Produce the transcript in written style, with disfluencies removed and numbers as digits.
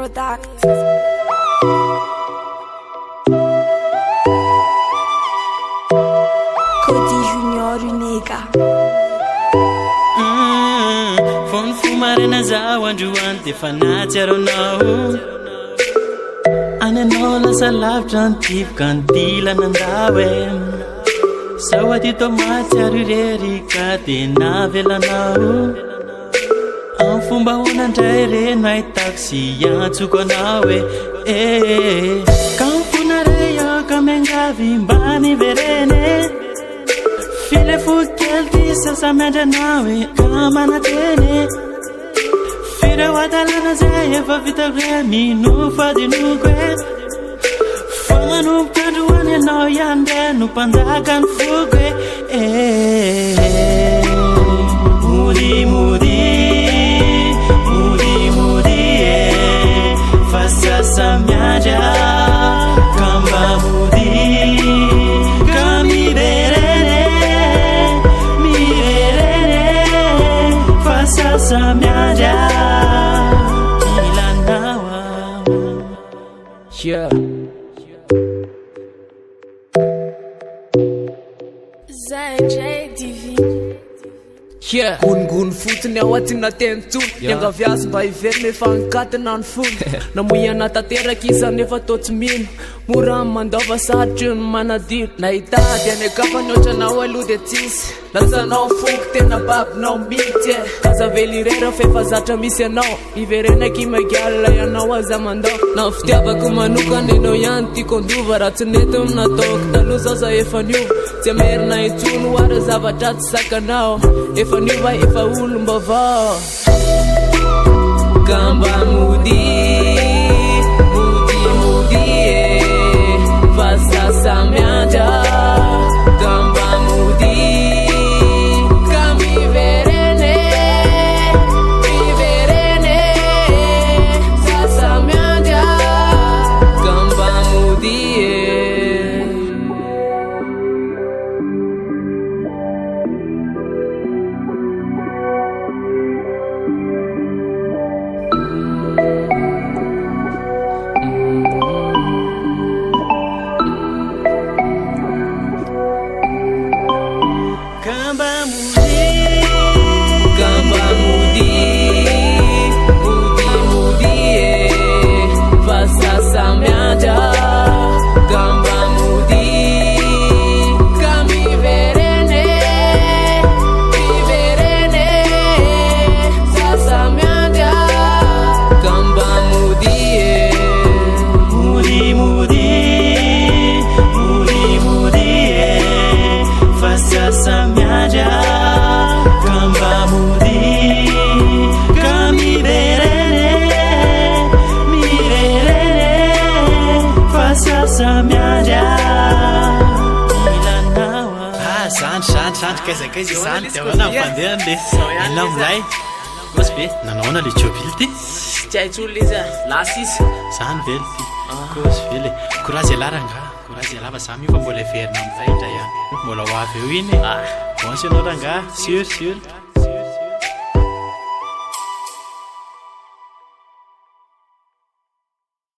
Product. Cody Junior Unega. Fony fomarina zaho androany de fa natsiaronao any anao lasa lavitra nytivoka ny dilana andao e sao aty to matsiaro irery ka de navelanao amin'ny fomba honandray reny mahitako sy antsoko anao e ka mifonare aho ka miangavy mba nivereny file fokely ty sasa miandranao e ka manateny fireo atalana zay efa vitako re minofadinoko e fa manomboka androany anao ihany re no mpanjaka ny foko e modimody modimody e fa sasa miandra ka mba mody ka miverene fa sasa miandra ilanawa yeah. Yeah. Gonigony fotony ao atina teny tsony niangaviazy mba hiverina efa nikatina ny fony namoiana tanteraky iza nefa totsy mino mora mandova sarotry ny manadino nahitady any akafany ohatranao aloha de tsisy lasanao fonko tena babinao mity e kazavelirera fefa zatra misy anao iverenaky magiala ianao aza mandao na fitiavako manokana enao ihany tiako andova raha tsy nety nataoko taloha zao za efa niova tsy amerina intsony oara zavatra tsy sakanao efa niova efa olombavao kamba mody mody e fa sasa miandra kamba mody ka miverene sasa miandra kamba mody e Kaiza zany de wana mpandeha le enao milay kosy be nanaona le jobily ty tsy haitsolo le za lasisa zany vely ty kosy vely courage alaranga courage alava za mio fa mbola verina amizay indray ihany mbola ho avy eo iny bonso anao ranga sûr